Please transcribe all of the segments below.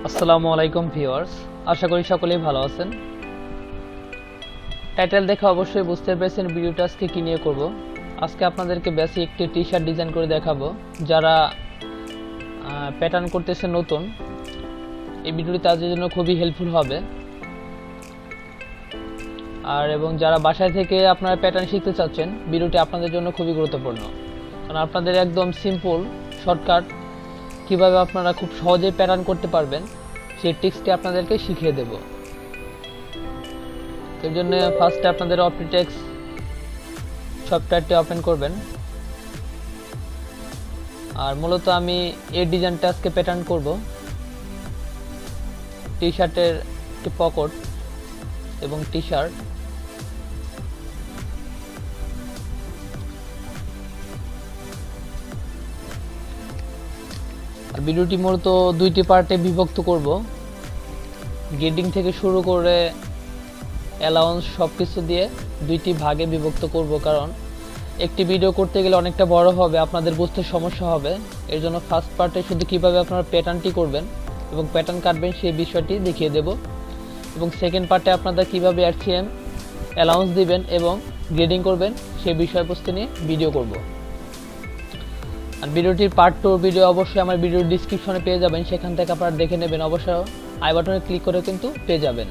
আসসালামু আলাইকুম ভিউয়ার্স, আশা করি সকলেই ভালো আছেন। টাইটেল দেখে অবশ্যই বুঝতে পেরেছেন ভিডিওটা আজকে কি নিয়ে করব। আজকে আপনাদেরকে বেসিক একটি টি শার্ট ডিজাইন করে দেখাবো। যারা প্যাটার্ন করতেছে নতুন, এই ভিডিওটি তাদের জন্য খুবই হেল্পফুল হবে। এবং যারা বাসায় থেকে আপনারা প্যাটার্ন শিখতে চাচ্ছেন, ভিডিওটি আপনাদের জন্য খুবই গুরুত্বপূর্ণ। কারণ আপনাদের একদম সিম্পল শর্টকাট কিভাবে আপনারা খুব সহজেই প্যাটার্ন করতে পারবেন সেই টিপসটি আপনাদেরকে শিখিয়ে দেব। এর জন্য ফার্স্টে আপনাদের অপটিটেক্স সফটওয়্যারটি ওপেন করবেন। আর মূলত আমি এই ডিজাইনটা আজকে প্যাটার্ন করব। টি শার্টের একটি পকেট এবং টি শার্ট। আর ভিডিওটি মূলত দুইটি পার্টে বিভক্ত করব। গ্রেডিং থেকে শুরু করে অ্যালাউন্স সবকিছু দিয়ে দুইটি ভাগে বিভক্ত করব, কারণ একটি ভিডিও করতে গেলে অনেকটা বড় হবে, আপনাদের বুঝতে সমস্যা হবে। এর জন্য ফার্স্ট পার্টে শুধু কিভাবে আপনারা প্যাটার্নটি করবেন এবং প্যাটার্ন কাটবেন সেই বিষয়টি দেখিয়ে দেব, এবং সেকেন্ড পার্টে আপনারা কিভাবে আরসিএম অ্যালাউন্স দিবেন এবং গ্রেডিং করবেন সেই বিষয়বস্তু নিয়ে ভিডিও করব। আর ভিডিওটির পার্ট 2 ভিডিও অবশ্যই আমার ভিডিওর ডেসক্রিপশনে পেয়ে যাবেন, সেখান থেকে আপনারা দেখে নেবেন। অবশ্যই আই বাটনে ক্লিক করে কিন্তু পেয়ে যাবেন।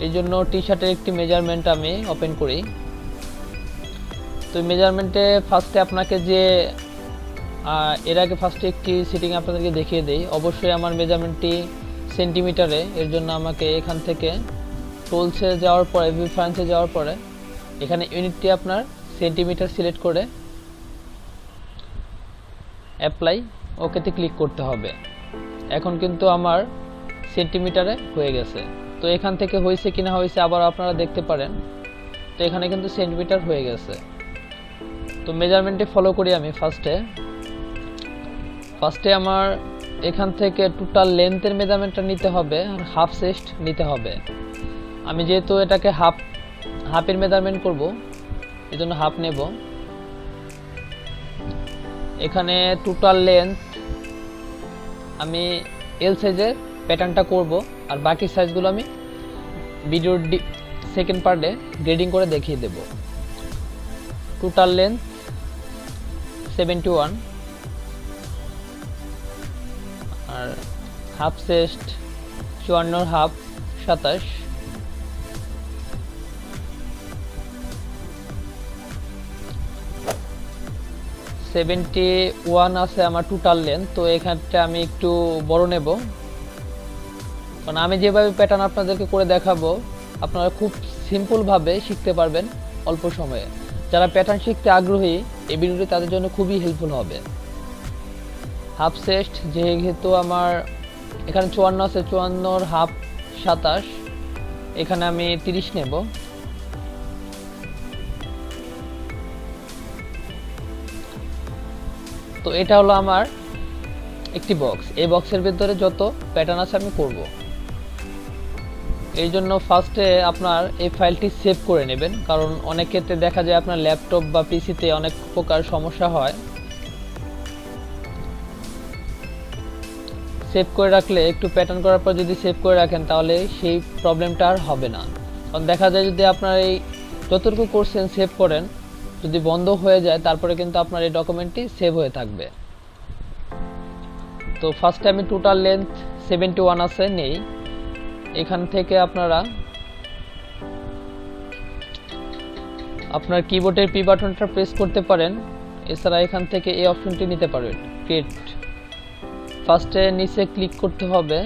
এই জন্য টি শার্টের একটি মেজারমেন্ট আমি ওপেন করি। তো মেজারমেন্টে ফার্স্টে আপনাকে যে এর আগে ফার্স্টে একটি সেটিং আপনাদেরকে দেখিয়ে দেই। অবশ্যই আমার মেজারমেন্টটি সেন্টিমিটারে, এর জন্য আমাকে এখান থেকে টুলসে যাওয়ার পরে প্রিফারেন্সে যাওয়ার পরে এখানে ইউনিটটি আপনার সেন্টিমিটার সিলেক্ট করে অ্যাপ্লাই ওকেতে ক্লিক করতে হবে। এখন কিন্তু আমার সেন্টিমিটারে হয়ে গেছে। তো এখান থেকে হয়েছে কিনা হয়েছে আবার আপনারা দেখতে পারেন। তো এখানে কিন্তু সেন্টিমিটার হয়ে গেছে। তো মেজারমেন্টে ফলো করি আমি ফার্স্টে আমার এখান থেকে টোটাল লেন্থের মেজারমেন্টটা নিতে হবে আর হাফ চেস্ট নিতে হবে। আমি যেহেতু এটাকে হাফের মেজারমেন্ট করব, এই জন্য হাফ নেব। এখানে টোটাল লেন্থ আমি এল সাইজের প্যাটার্নটা করব, আর বাকি সাইজগুলো আমি ভিডিওর সেকেন্ড পার্টে গ্রেডিং করে দেখিয়ে দেব। টোটাল লেন্থ 71 আর half chest 54 half 27। Seventy one আছে আমার টোটাল লেন্থ। তো এখানটা আমি একটু বড় নেব, কারণ আমি যেভাবে প্যাটার্ন আপনাদেরকে করে দেখাবো আপনারা খুব সিম্পলভাবে শিখতে পারবেন অল্প সময়ে। যারা প্যাটার্ন শিখতে আগ্রহী, এই ভিডিওটি তাদের জন্য খুবই হেল্পফুল হবে। হাফ চেস্ট যেহেতু আমার এখানে 54 আছে, 54 হাফ 27, এখানে আমি 30 নেব। তো এটা হলো আমার একটি বক্স। এই বক্সের ভিতরে যত প্যাটার্ন আছে আমি করব। এই জন্য ফার্স্টে আপনার এই ফাইলটি সেভ করে নেবেন, কারণ অনেক ক্ষেত্রে দেখা যায় আপনার ল্যাপটপ বা পিসিতে অনেক প্রকার সমস্যা হয়। সেভ করে রাখলে একটু প্যাটার্ন করার পর যদি সেভ করে রাখেন তাহলে সেই প্রবলেমটা আর হবে না। কারণ দেখা যায় যদি আপনার এই যতটুকু করছেন সেভ করেন, যদি বন্ধ হয়ে যায় তারপরে কিন্তু আপনার এই ডকুমেন্টটি সেভ হয়ে থাকবে। তো ফার্স্টে আমি টোটাল লেন্থ 71 আছে নেই। এখান থেকে আপনারা আপনার কিবোর্ডের পি বাটনটা প্রেস করতে পারেন, এছাড়া এখান থেকে এই অপশনটি নিতে পারেন ক্রিয়েট। ফার্স্টে নিচে ক্লিক করতে হবে,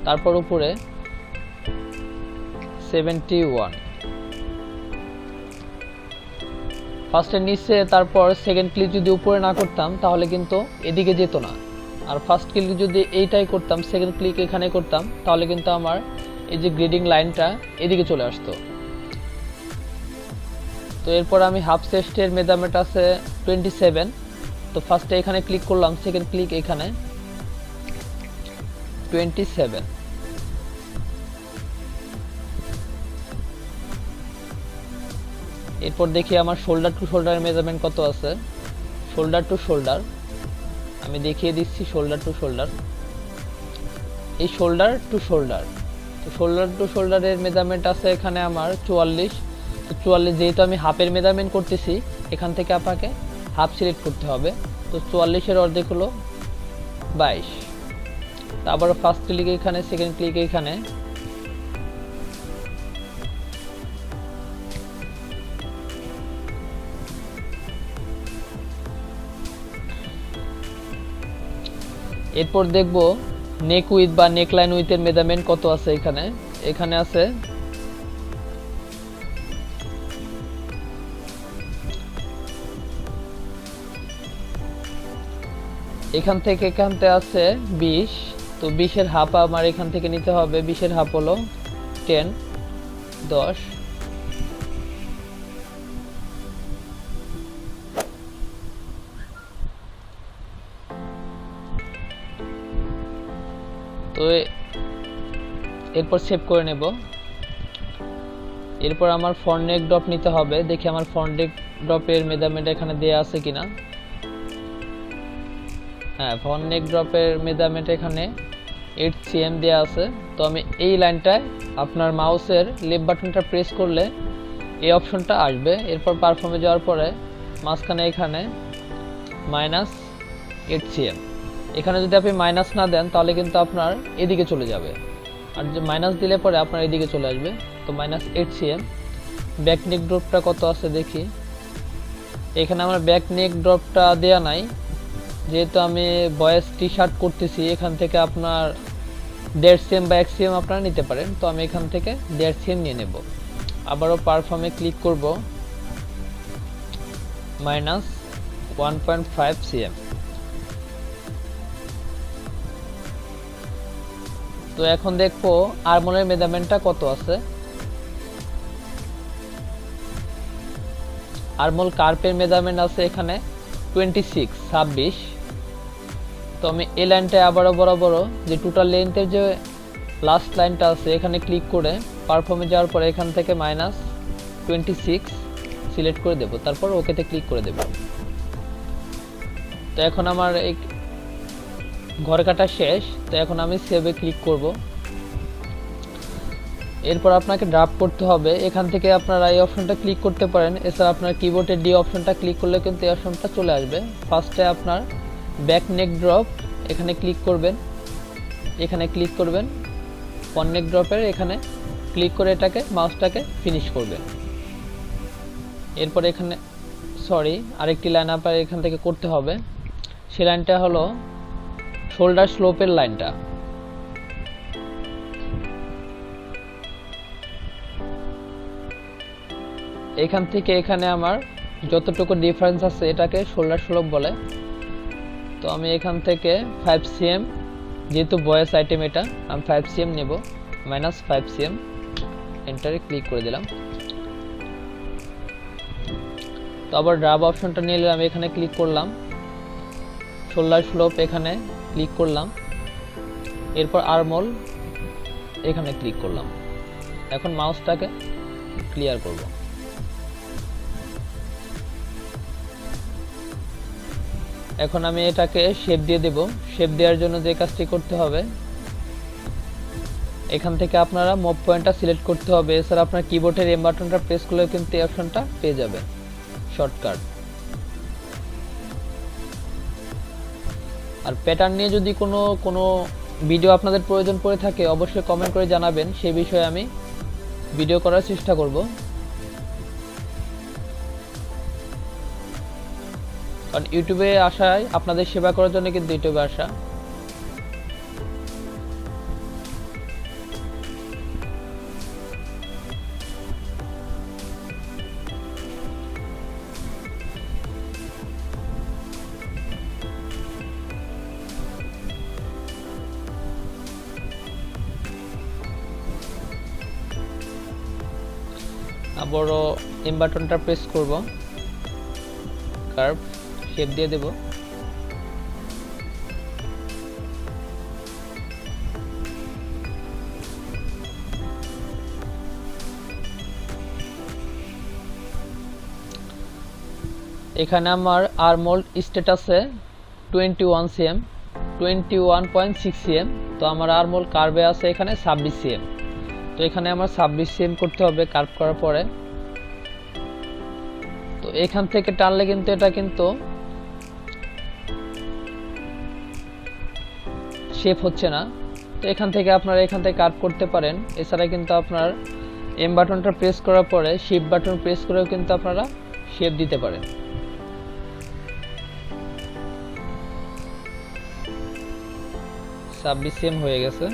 তারপর উপরে 71 ফার্স্টে নিচে, তারপর সেকেন্ড ক্লিক যদি উপরে না করতাম তাহলে কিন্তু এদিকে যেত না। আর ফার্স্ট ক্লিক যদি এইটাই করতাম, সেকেন্ড ক্লিক এখানে করতাম, তাহলে কিন্তু আমার এই যে গ্রেডিং লাইনটা এদিকে চলে আসতো। তো এরপর আমি হাফ চেস্টের মেজারমেন্ট আছে 27। তো ফার্স্টে এখানে ক্লিক করলাম, সেকেন্ড ক্লিক এখানে 27। এরপর দেখি আমার শোল্ডার টু শোল্ডারের মেজারমেন্ট কত আছে। শোল্ডার টু শোল্ডার আমি দেখিয়ে দিচ্ছি শোল্ডার টু শোল্ডার। এই শোল্ডার টু শোল্ডার, তো শোল্ডার টু শোল্ডারের মেজারমেন্ট আছে এখানে আমার 44। তো 44 যেহেতু আমি হাফের মেজারমেন্ট করতেছি, এখান থেকে আপনাকে হাফ সিলেক্ট করতে হবে। তো 44-এর অর্ধেক হলো 22। তারপর ফার্স্ট ক্লিক এখানে, সেকেন্ড ক্লিক এখানে, এরপর দেখব নেক উইথ বা নেক লাইন উইথের মেজারমেন্ট কত আছে। এখানে আছে এখান থেকে আছে 20। তো 20-এর হাফ আমার এখান থেকে নিতে হবে। 20-এর হাফ হলো 10, 10। তো এরপর সেভ করে নেব। এরপর আমার ফ্রন্ট নেক ড্রপ নিতে হবে। দেখি আমার ফ্রন্ট নেক ড্রপের মেজারমেন্ট এখানে দেয়া আছে কিনা। হ্যাঁ, ফ্রন্ট নেক ড্রপের মেজারমেন্ট এখানে 8 cm দেয়া আছে। তো আমি এই লাইনটায় আপনার মাউসের লেফট বাটনটা প্রেস করলে এই অপশনটা আসবে। এরপর পারফর্মে যাওয়ার পরে মাঝখানে এখানে -8 cm। এখানে যদি আপনি মাইনাস না দেন তাহলে কিন্তু আপনার এদিকে চলে যাবে, আর যে মাইনাস দিলে পরে আপনার এদিকে চলে আসবে। তো -8 cm। ব্যাক নেক ড্রপটা কত আছে দেখি। এখানে আমার ব্যাক নেক ড্রপটা দেয়া নাই, যেহেতু আমি বয়েজ টি শার্ট করতেছি। এখান থেকে আপনার 1.5 cm বা 1 cm আপনারা নিতে পারেন। তো আমি এখান থেকে 1.5 cm নিয়ে নেব। আবারও পারফর্মে ক্লিক করব, -1.5 cm। তো এখন দেখবো আর্মহোলের মেজারমেন্টটা কত আছে। আর্মহোল কার্পের মেজারমেন্ট আছে এখানে 26। তো আমি এই লাইনটায় আবারও বরাবর যে টোটাল লেন্থের যে লাস্ট লাইনটা আছে এখানে ক্লিক করে পারফর্মে যাওয়ার পরে এখান থেকে -26 সিলেক্ট করে দেব। তারপর ওকেতে ক্লিক করে দেব। তো এখন আমার এই ঘর কাটা শেষ। তো এখন আমি সেভে ক্লিক করব। এরপর আপনাকে ড্রাফট করতে হবে। এখান থেকে আপনারা এই অপশনটা ক্লিক করতে পারেন। এছাড়া আপনার কিবোর্ডের ডি অপশনটা ক্লিক করলে কিন্তু এই অপশনটা চলে আসবে। ফার্স্টে আপনার ব্যাক নেক ড্রপ এখানে ক্লিক করবেন, এখানে ক্লিক করবেন ফ্রন্ট নেক ড্রপের এখানে ক্লিক করে এটাকে মাউসটাকে ফিনিশ করবেন। এরপর এখানে আরেকটি লাইন আপনার এখান থেকে করতে হবে। সেই লাইনটা হলো শোল্ডার স্লোপের লাইনটা। এখান থেকে এখানে আমার যতটুকু ডিফারেন্স আছে এটাকে শোল্ডার স্লোপ বলে। তো আমি এখান থেকে 5 cm, যেহেতু বয়েস আইটেম এটা, আমি 5 cm নেব, -5 cm। এন্টারে ক্লিক করে দিলাম। তো আবার ড্রাব অপশনটা নিলে আমি এখানে ক্লিক করলাম, শোল্ডার স্লোপ এখানে ক্লিক করলাম, এরপর আর্মহোল এখানে ক্লিক করলাম। এখন মাউসটাকে ক্লিয়ার করব। এখন আমি এটাকে শেপ দিয়ে দেব। শেপ দেওয়ার জন্য যে কাজটি করতে হবে, এখান থেকে আপনারা মুভ পয়েন্টটা সিলেক্ট করতে হবে। এছাড়া আপনার কিবোর্ডের এম বাটনটা প্রেস করলে কিন্তু এই অপশনটা পেয়ে যাবেন, শর্টকাট। আর প্যাটার্ন নিয়ে যদি কোনো ভিডিও আপনাদের প্রয়োজন পড়ে থাকে অবশ্যই কমেন্ট করে জানাবেন, সেই বিষয়ে আমি ভিডিও করার চেষ্টা করব। কারণ ইউটিউবে আসায় আপনাদের সেবা করার জন্য কিন্তু ইউটিউবে আসা। আবারও এম বাটনটা প্রেস করব, কার্ভ শেপ দিয়ে দেব। এখানে আমার আর্মহোল স্ট্যাটাসে 21 cm, 21.6 cm। তো আমার আর্মহোল কার্ভে আছে এখানে 26 cm। তো এখানে আমার 26 cm করতে হবে কার্ভ করার পরে। তো এখান থেকে টানলে কিন্তু এটা কিন্তু শেপ হচ্ছে না। তো এখান থেকে আপনারা কার্ভ করতে পারেন। এছাড়া কিন্তু আপনার এম বাটনটা প্রেস করার পরে শিফট বাটন প্রেস করেও কিন্তু আপনারা শেপ দিতে পারেন। ছাব্বিশ cm হয়ে গেছে।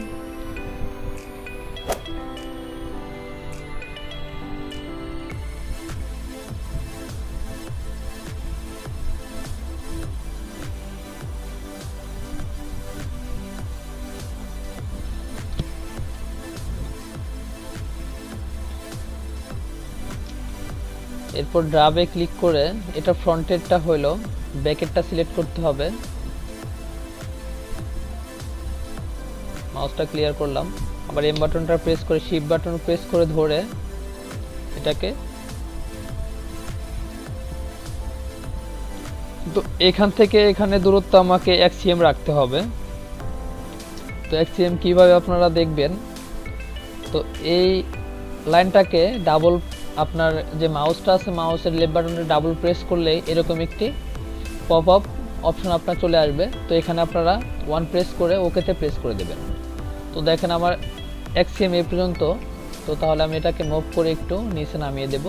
এরপর ড্রাবে ক্লিক করে এটা ফ্রন্টেরটা হলো, ব্যাকেরটা সিলেক্ট করতে হবে। মাউসটা ক্লিয়ার করলাম। আবার এম বাটনটা প্রেস করে শিফট বাটন প্রেস করে ধরে এটাকে, তো এখান থেকে এখানে দূরত্ব আমাকে 1 cm রাখতে হবে। তো 1 cm কিভাবে আপনারা দেখবেন, তো এই লাইনটাকে ডাবল, আপনার যে মাউসটা আছে মাউসের লেফট বাটনে ডাবল প্রেস করলে এরকম একটি পপ আপ অপশন আপনার চলে আসবে। তো এখানে আপনারা 1 প্রেস করে ওকেতে প্রেস করে দেবেন। তো দেখেন আমার 1 cm এই পর্যন্ত। তো তাহলে আমি এটাকে মুভ করে একটু নিচে নামিয়ে দেব।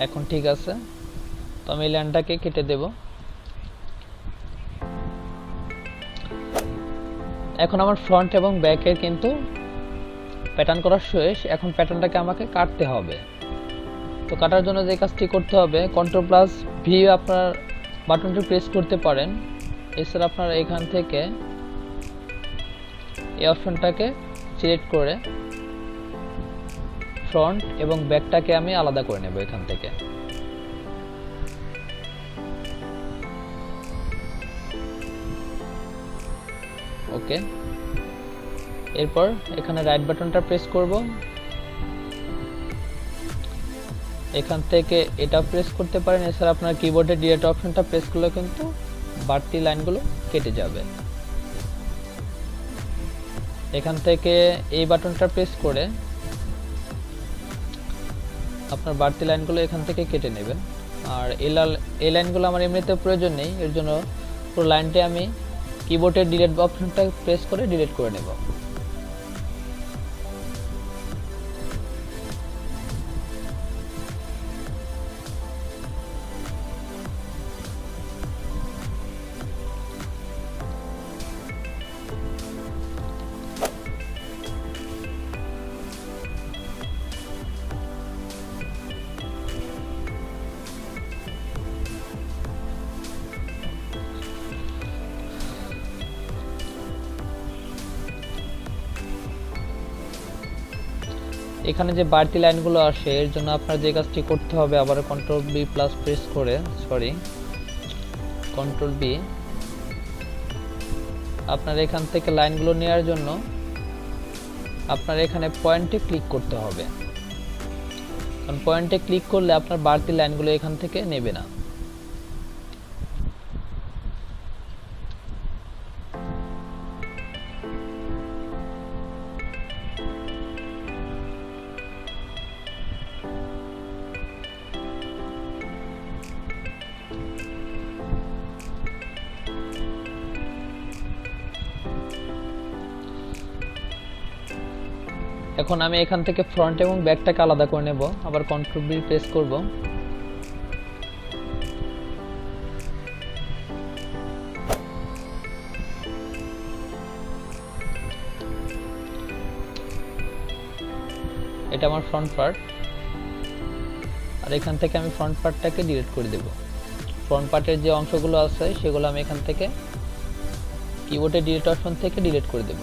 এখন ঠিক আছে। তো আমি লাইনটাকে কেটে দেব। এখন আমার ফ্রন্ট এবং ব্যাকের কিন্তু প্যাটার্ন করা শেষ। এখন প্যাটার্নটাকে আমাকে কাটতে হবে। তো কাটার জন্য যে কাজটি করতে হবে, Ctrl+V আপনার বাটনটি প্রেস করতে পারেন। এছাড়া আপনারা এখান থেকে এই অপশনটাকে সিলেক্ট করে ফ্রন্ট এবং ব্যাকটাকে আমি আলাদা করে নেব এখান থেকে। ওকে, এরপর এখানে রাইট বাটনটা প্রেস করব। এখান থেকে এটা প্রেস করতে পারেন। এছাড়া আপনার কিবোর্ডে ডিলিট অপশনটা প্রেস করলে কিন্তু বাড়তি লাইনগুলো কেটে যাবে। এখান থেকে এই বাটনটা প্রেস করে আপনার বাড়তি লাইনগুলো এখান থেকে কেটে নেবেন। আর এই লাইনগুলো আমার এমনিতে প্রয়োজন নেই, এর জন্য পুরো লাইনটি আমি কিবোর্ডের ডিলিট অপশনটা প্রেস করে ডিলিট করে নেব। এখানে যে বাড়তি লাইনগুলো আসে এর জন্য আপনার যে কাজটি করতে হবে, আবার Ctrl+B প্রেস করে, Ctrl+B, আপনার এখান থেকে লাইনগুলো নেওয়ার জন্য আপনার এখানে পয়েন্টে ক্লিক করতে হবে। কারণ পয়েন্টে ক্লিক করলে আপনার বাড়তি লাইনগুলো এখান থেকে নেবে না। এখন আমি এখান থেকে ফ্রন্ট এবং ব্যাকটাকে আলাদা করে নেব। আবার Ctrl+B প্রেস করব। এটা আমার ফ্রন্ট পার্ট। আর এখান থেকে আমি ফ্রন্ট পার্টটাকে ডিলিট করে দেব। ফ্রন্ট পার্টের যে অংশগুলো আছে সেগুলো আমি এখান থেকে কিবোর্ডে ডিলিট অপশন থেকে ডিলিট করে দেব।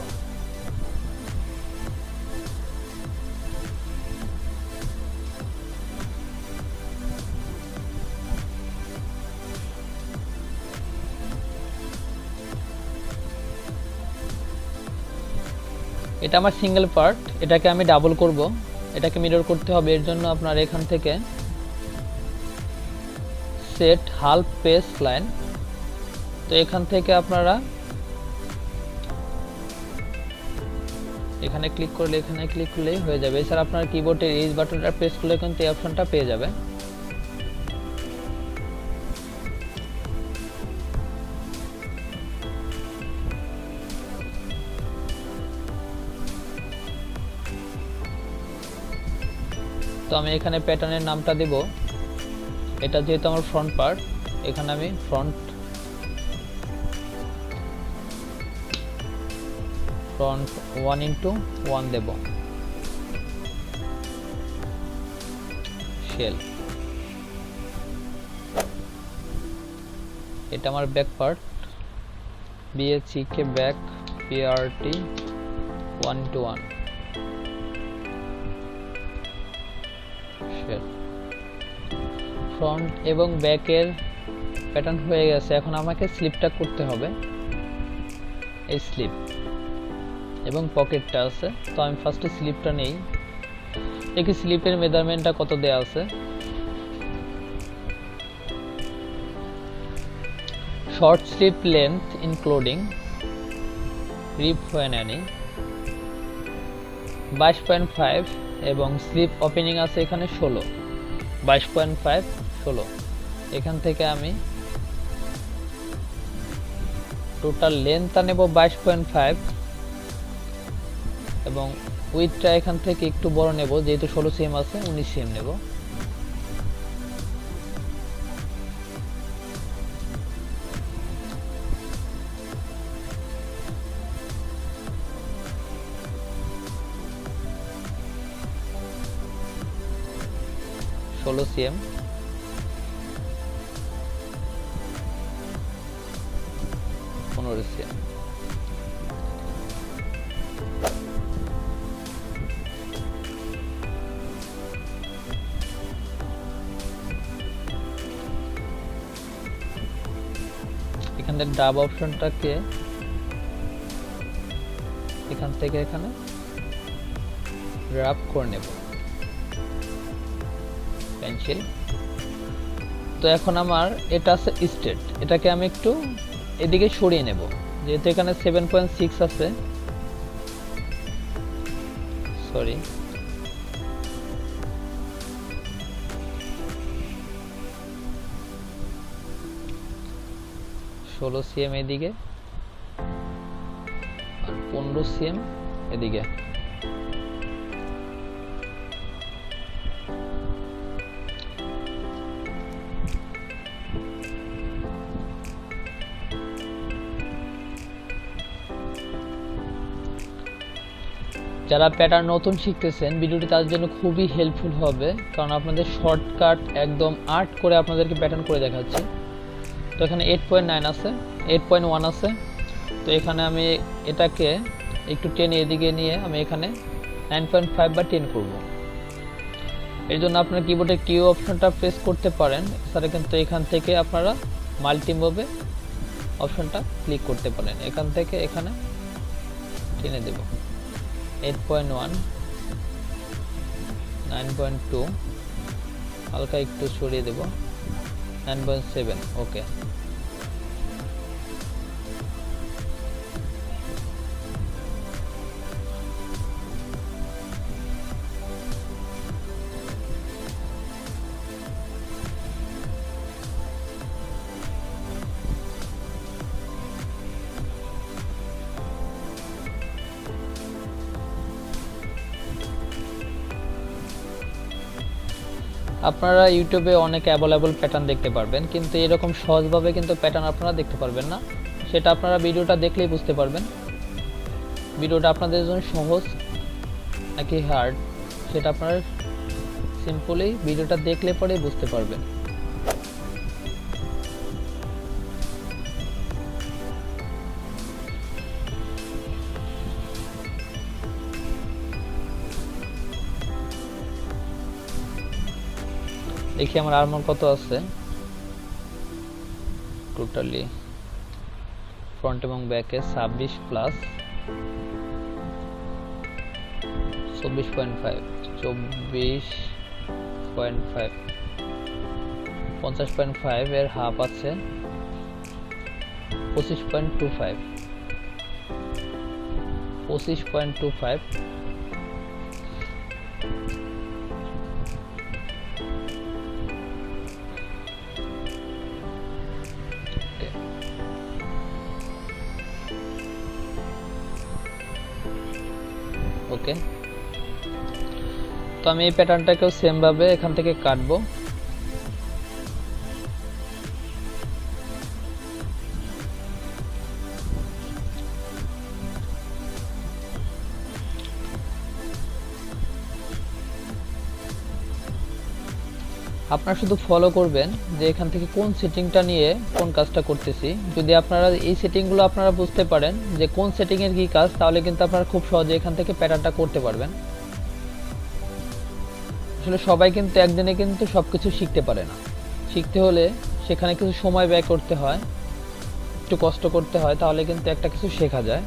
এটা আমার সিঙ্গেল পার্ট, এটাকে আমি ডাবল করব, এটাকে মিরর করতে হবে। এর জন্য আপনার এখান থেকে সেট হাল্ফ পেজ লাইন, তো এখান থেকে আপনারা এখানে ক্লিক করলে এখানে ক্লিক করলেই হয়ে যাবে। এছাড়া আপনার কিবোর্ডের এই বাটনটা প্রেস করলে কিন্তু এই অপশনটা পেয়ে যাবে। তো আমি এখানে প্যাটার্নের নামটা দেব, এটা যেহেতু আমার ফ্রন্ট পার্ট, এখানে আমি ফ্রন্ট 1x1 দেব, শেল। এটা আমার back part, BHK back PRT 1x1 shell. Front এবং ব্যাকের প্যাটার্ন হয়ে গেছে, এখন আমাকে স্লিপটা করতে হবে। এই স্লিপ এবং পকেটটা আছে, তো আমি ফার্স্টে স্লিপটা নেই। দেখি স্লিপের মেজারমেন্টটা কত দেয়া আছে। Short slip length including rip when any 22.5 এবং স্লিপ ওপেনিং আছে এখানে 16, 22.5 16। এখান থেকে আমি টোটাল লেন্থটা নেব 22.5 এবং উইথটা এখান থেকে একটু বড় নেব, যেহেতু 16 সিএম আছে 19 সিএম নেব। CM 15 CM. এখানে ডাব অপশনটাকে এখান থেকে এখানে র‍্যাপ করে নেব পেন্সিল। তো এখন আমার এটা আছে স্টেট, এটাকে আমি একটু এদিকে সরিয়ে নেব, যেহেতু এখানে 7.6 আছে, সরি 16 সিএম এদিকে আর 15 সিএম এদিকে। যারা প্যাটার্ন নতুন শিখতেছেন, ভিডিওটি তাদের জন্য খুবই হেল্পফুল হবে, কারণ আপনাদের শর্টকাট একদম আর্ট করে আপনাদেরকে প্যাটার্ন করে দেখাচ্ছি। তো এখানে 8.9 আছে, 8.1 আছে, তো এখানে আমি এটাকে একটু টেনে এদিকে নিয়ে আমি এখানে 9.5 বা 10 করব। এর জন্য আপনার কিবোর্ডে কিউ অপশনটা প্রেস করতে পারেন, এছাড়া কিন্তু এখান থেকে আপনারা মাল্টি মুভে অপশনটা ক্লিক করতে পারেন। এখান থেকে এখানে টেনে দেব 8.1, 9.2, হালকা একটু সরিয়ে দেব 9.7। ওকে, আপনারা ইউটিউবে অনেক অ্যাভেলেবল প্যাটার্ন দেখতে পারবেন, কিন্তু এরকম সহজভাবে কিন্তু প্যাটার্ন আপনারা দেখতে পারবেন না। সেটা আপনারা ভিডিওটা দেখলেই বুঝতে পারবেন ভিডিওটা আপনাদের জন্য সহজ নাকি হার্ড, সেটা আপনারা সিম্পলি ভিডিওটা দেখলে পরেই বুঝতে পারবেন। দেখি আমার আর্মর কত আছে টোটালি ফ্রন্ট এবং ব্যাকে 26 প্লাস 24.5 24.5 50.5 এর হাফ আছে 25.25 25.25 ওকে। তো আমি এই প্যাটার্নটাকেও সেম ভাবে এখান থেকে কাটবো। আপনারা শুধু ফলো করবেন যে এখান থেকে কোন সেটিংটা নিয়ে কোন কাজটা করতেছি। যদি আপনারা এই সেটিংগুলো আপনারা বুঝতে পারেন যে কোন সেটিং এর কি কাজ, তাহলে কিন্তু আপনারা খুব সহজে এখান থেকে প্যাটার্নটা করতে পারবেন। আসলে সবাই কিন্তু একদিনে কিন্তু সবকিছু শিখতে পারে না। শিখতে হলে সেখানে কিছু সময় ব্যয় করতে হয়, একটু কষ্ট করতে হয়, তাহলে কিন্তু একটা কিছু শেখা যায়।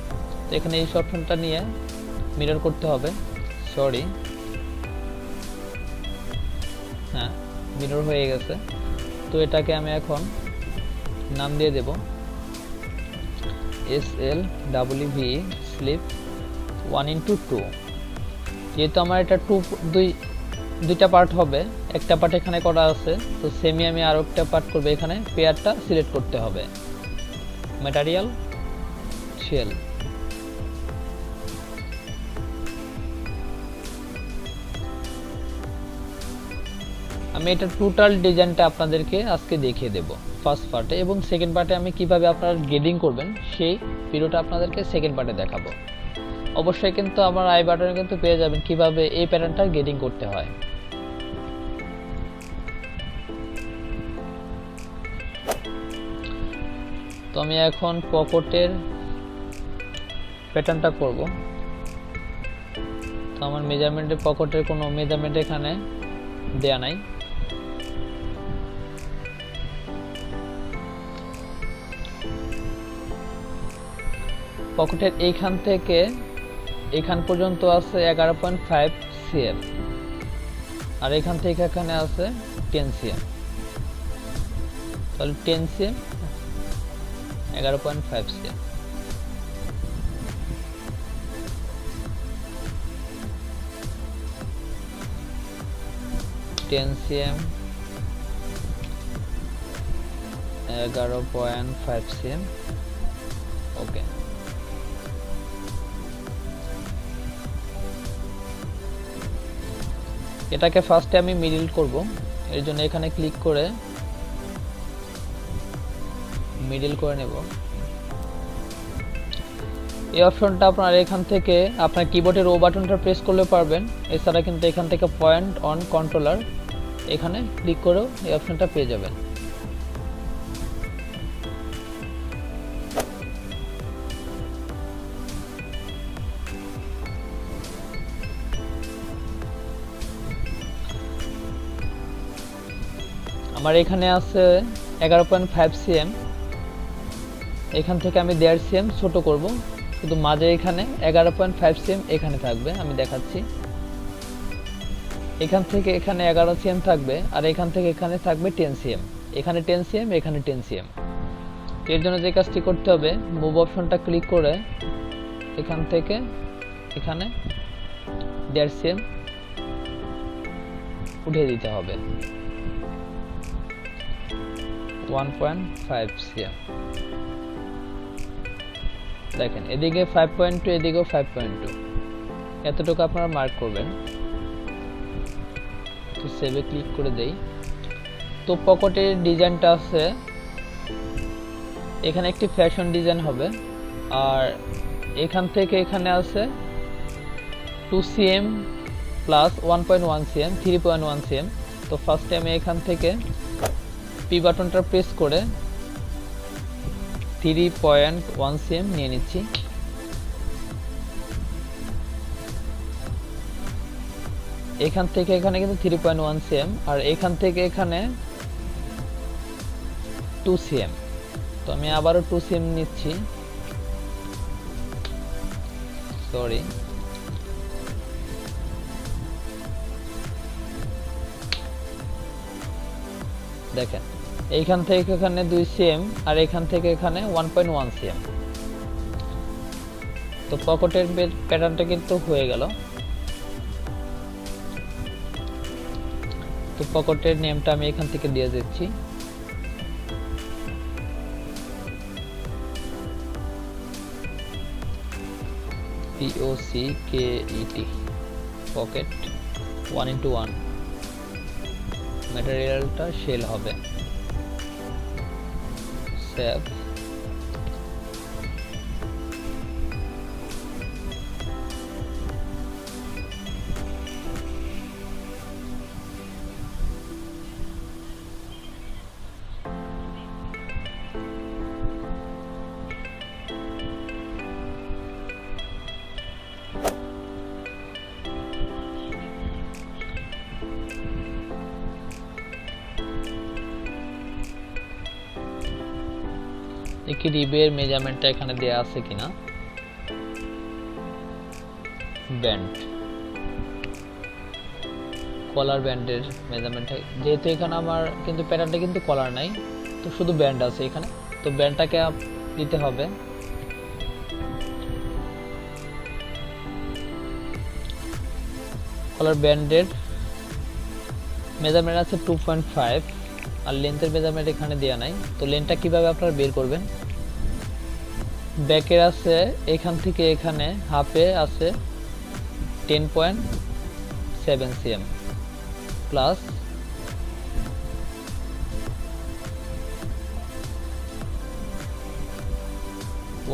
তো এখানে এই অপশনটা নিয়ে মিরর করতে হবে। সরি, হ্যাঁ মিরর হয়ে গেছে। তো এটাকে আমি এখন নাম দিয়ে দেব SLWV স্লিপ 1/2। যেহেতু আমার এটা দুইটা পার্ট হবে, একটা পার্ট এখানে করা আছে, তো সেমি আমি আরো একটা পার্ট করব। এখানে পেয়ারটা সিলেক্ট করতে হবে, ম্যাটেরিয়াল শেল। আমি এটা টোটাল ডিজাইনটা আপনাদেরকে আজকে দেখিয়ে দেব ফার্স্ট পার্টে, এবং সেকেন্ড পার্টে আমি কিভাবে আপনারা গ্রেডিং করবেন সেই ভিডিওটা আপনাদেরকে সেকেন্ড পার্টে দেখাবো। অবশ্যই কিন্তু আমার আই বাটনে কিন্তু পেয়ে যাবেন কিভাবে এই প্যাটার্নটা গ্রেডিং করতে হয়। তো আমি এখন পকেটের প্যাটার্নটা করব। তো আমার মেজারমেন্টের পকেটের কোনো মেজারমেন্ট এখানে দেয়া নাই। পকেটের এইখান থেকে এখান পর্যন্ত আছে 11.5 cm, আর এখান থেকে এখানে আছে 10 cm। তাহলে 10 cm 11.5 cm। cm 11.5 cm। ওকে, এটাকে ফার্স্টে আমি মিডল করব। এর জন্য এখানে ক্লিক করে মিডল করে নেব। এই অপশনটা আপনার এখান থেকে আপনার কিবোর্ডের ও বাটনটা প্রেস করলে পারবেন। এছাড়া কিন্তু এখান থেকে পয়েন্ট অন কন্ট্রোলার এখানে ক্লিক করেও এই অপশনটা পেয়ে যাবেন। আমার এখানে আছে 11.5 cm, এখান থেকে আমি 1.5 cm ছোট করব, শুধু মাঝে এখানে 11.5 cm এখানে থাকবে। আমি দেখাচ্ছি, এখান থেকে এখানে 11 cm থাকবে, আর এখান থেকে এখানে থাকবে 10 cm। এখানে 10 cm, এখানে 10 cm। এর জন্য যে কাজটি করতে হবে, মুভ অপশনটা ক্লিক করে এখান থেকে এখানে 1.5 cm উঠিয়ে দিতে হবে, 1.5 cm। দেখেন এদিকে 5.2, এদিকেও 5.2, এতটুকু আপনারা মার্ক করবেন। তো সেভে ক্লিক করে দেই। তো পকেটের ডিজাইনটা আছে, এখানে একটি ফ্যাশন ডিজাইন হবে, আর এখান থেকে এখানে আছে 2 cm প্লাস 1.1 cm 3.1 cm। তো ফার্স্টে আমি এখান থেকে পি বাটনটা প্রেস করে 3.1 cm নিয়ে নিচ্ছি। এখান থেকে এখানে কিন্তু 3.1 cm, আর এখান থেকে এখানে 2 cm। তো আমি আবারও 2 cm নিচ্ছি, সরি দেখেন এইখান থেকে এখানে 2 সিএম আর এখান থেকে এখানে 1.1 সিএম। তো পকেটের প্যাটার্নটা কিন্তু হয়ে গেল। তো পকেটের নেমটা আমি এখান থেকে দিয়ে দিচ্ছি। POCKET pocket 1:1। ম্যাটেরিয়ালটা শেল হবে। সেভ। দেখি রিবের মেজারমেন্টটা এখানে দেয়া আছে কিনা। ব্যান্ড, কলার ব্যান্ডের মেজারমেন্ট, যেহেতু এখানে আমার কিন্তু প্যাটার্নটা কিন্তু কলার নাই, তো শুধু ব্যান্ড আছে এখানে, তো ব্যান্ডটাকে দিতে হবে। কলার ব্যান্ডের মেজারমেন্ট আছে 2.5 আর লেন্থের মেজারমেন্ট এখানে দেয়া নাই। তো লেন্থটা কিভাবে আপনারা বের করবেন, ব্যাকের আছে এখান থেকে এখানে হাফে আছে 10.7 সিএম প্লাস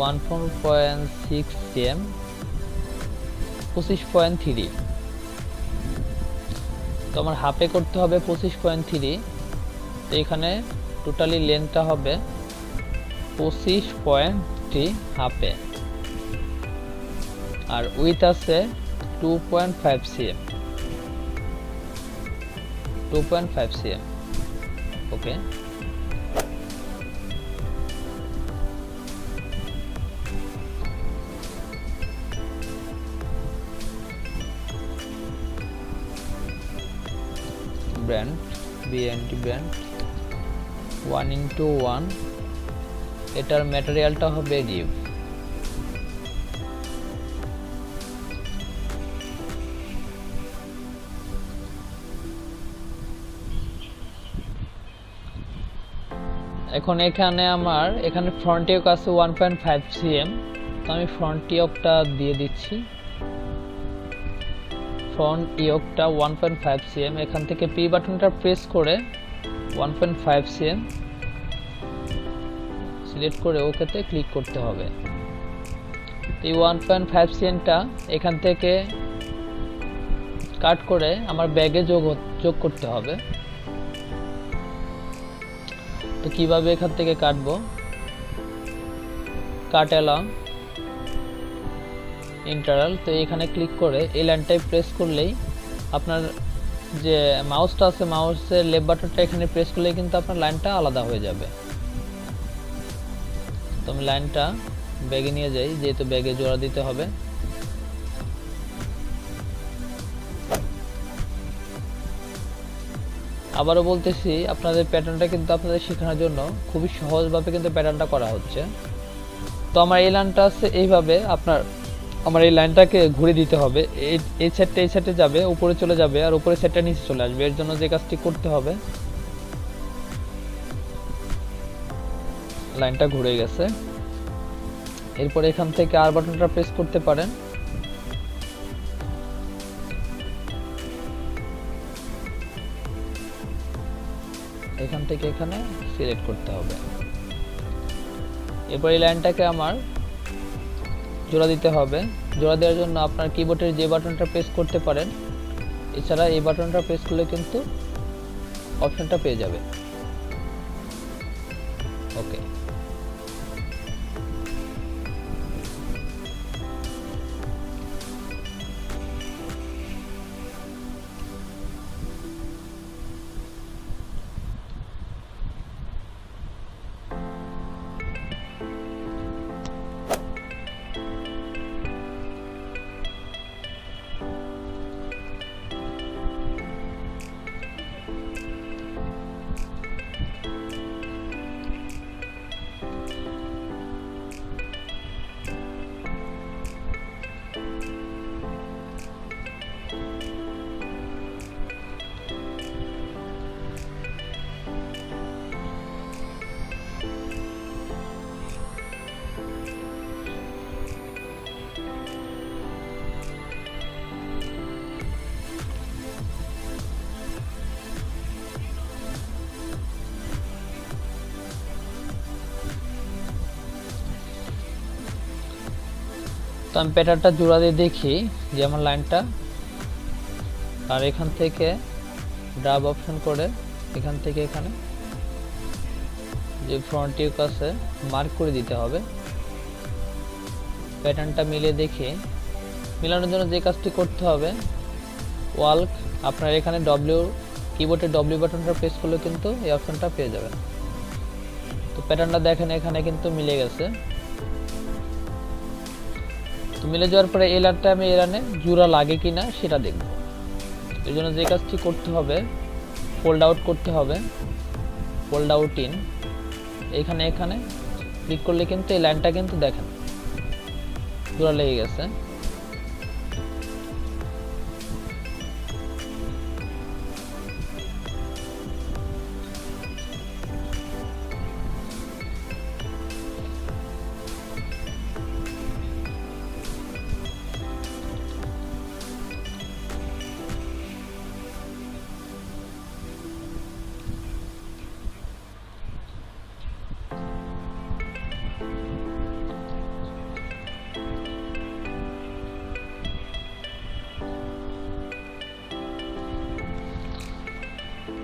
1.6 সিএম 25.3। তো আমার হাফে করতে হবে 25.3। তো এখানে টোটালি লেন্থটা হবে 25.3 হাফে, আর উইথ আছে 2.5 সিএম 2.5 সিএম। ওকে, ব্র্যান্ড বিএনটি ব্র্যান্ড 1:1। এটার ম্যাটেরিয়ালটা হবে রিব। এখন এখানে আমার এখানে ফ্রন্ট ইয়ক আছে 1.5 সিএম। তো আমি ফ্রন্ট ইয়কটা দিয়ে দিচ্ছি। Front ইয়কটা 1.5 CM. এখান থেকে পি বাটনটা প্রেস করে 1.5 সিএম সিলেক্ট করে ওকেতে ক্লিক করতে হবে। এই 1.5 সিএমটা এখান থেকে কাট করে আমার ব্যাগে যোগ করতে হবে। তো কিভাবে এখান থেকে কাটবো, কাট অ্যালং ইন্টারাল। তো এখানে ক্লিক করে এই লাইনটাই প্রেস করলেই আপনার যে মাউসটা আছে মাউসের লেফট বাটনটা এখানে প্রেস করলেই কিন্তু আপনার লাইনটা আলাদা হয়ে যাবে। তো আমি লাইনটা ব্যাগে নিয়ে যাই, যেহেতু ব্যাগে জোড়া দিতে হবে। আবারও বলতেছি, আপনাদের প্যাটার্নটা কিন্তু আপনাদের শেখানোর জন্য খুবই সহজভাবে কিন্তু প্যাটার্নটা করা হচ্ছে। তো আমার এই লাইনটা আছে এইভাবে, আমার এই লাইনটাকে ঘুরে দিতে হবে। এই সাইডটা এই সাইডে যাবে, উপরে চলে যাবে, আর উপরে সাইডটা নিচে চলে আসবে। এর জন্য যে কাজটি করতে হবে, লাইনটা ঘুরে গেছে। এরপর এখান থেকে আর বাটনটা প্রেস করতে পারেন। এখান থেকে এখানে সিলেক্ট করতে হবে। এরপর এই লাইনটাকে আমার জোড়া দিতে হবে। জোড়া দেওয়ার জন্য আপনার কিবোর্ডের যে বাটনটা প্রেস করতে পারেন, এছাড়া এই বাটনটা প্রেস করলে কিন্তু অপশনটা পেয়ে যাবে। ওকে, তো আমি প্যাটার্নটা জোড়া দিয়ে দেখি যে আমার লাইনটা, আর এখান থেকে ড্রাগ অপশন করে এখান থেকে এখানে যে ফ্রন্ট টিউক আছে মার্ক করে দিতে হবে। প্যাটার্নটা মিলিয়ে দেখে মিলানোর জন্য যে কাজটি করতে হবে, ওয়াল্ক আপনার এখানে ডব্লিউ কিবোর্ডে ডব্লিউ বাটনটা প্রেস করলে কিন্তু এই অপশনটা পেয়ে যাবেন। তো প্যাটার্নটা দেখেন এখানে কিন্তু মিলে গেছে। তো মিলে যাওয়ার পরে এই লাইনটা আমি এই লাইনে জোড়া লাগে কিনা সেটা দেখব। এর জন্য যে কাজটি করতে হবে, ফোল্ড আউট করতে হবে, ফোল্ড আউট ইন, এখানে ক্লিক করলে কিন্তু এই লাইনটা কিন্তু দেখেন জোড়া লেগে গেছে।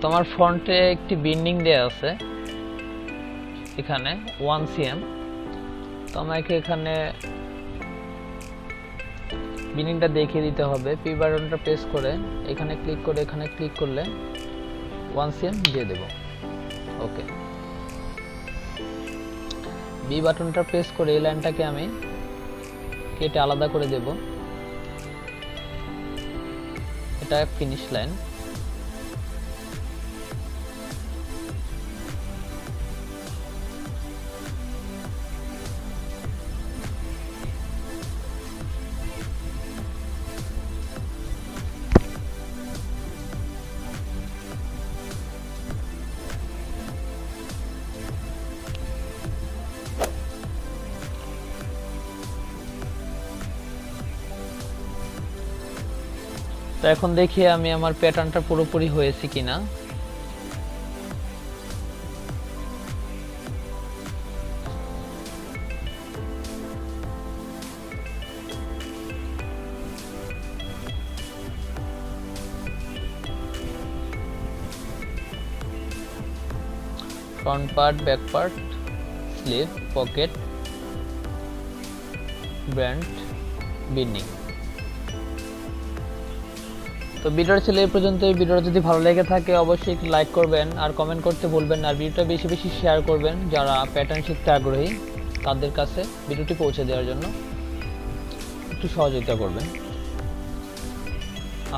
তোমার ফন্টে একটি বিন্ডিং দেয়া আছে এখানে 1 cm। তো আমাকে এখানে বিন্ডিংটা দেখিয়ে দিতে হবে। পি বাটনটা প্রেস করে এখানে ক্লিক করে এখানে ক্লিক করলে 1 cm দিয়ে দেব। ওকে, বি বাটনটা প্রেস করে এই লাইনটাকে আমি কেটে আলাদা করে দেব। এটা ফিনিশ লাইন। তো এখন দেখি আমি আমার প্যাটার্নটা পুরোপুরি হয়েছে কিনা। Front part, back part, sleeve, pocket, band, binding. তো ভিডিওটা ছিল এই পর্যন্ত। এই ভিডিওটা যদি ভালো লেগে থাকে অবশ্যই একটু লাইক করবেন আর কমেন্ট করতে ভুলবেন না। আর ভিডিওটা বেশি বেশি শেয়ার করবেন যারা প্যাটার্ন শিখতে আগ্রহী তাদের কাছে ভিডিওটি পৌঁছে দেওয়ার জন্য একটু সহযোগিতা করবেন।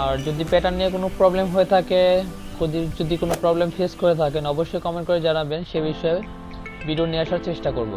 আর যদি প্যাটার্ন নিয়ে কোনো প্রবলেম হয়ে থাকে, যদি কোনো প্রবলেম ফেস করে থাকেন অবশ্যই কমেন্ট করে জানাবেন, সে বিষয়ে ভিডিও নিয়ে আসার চেষ্টা করব।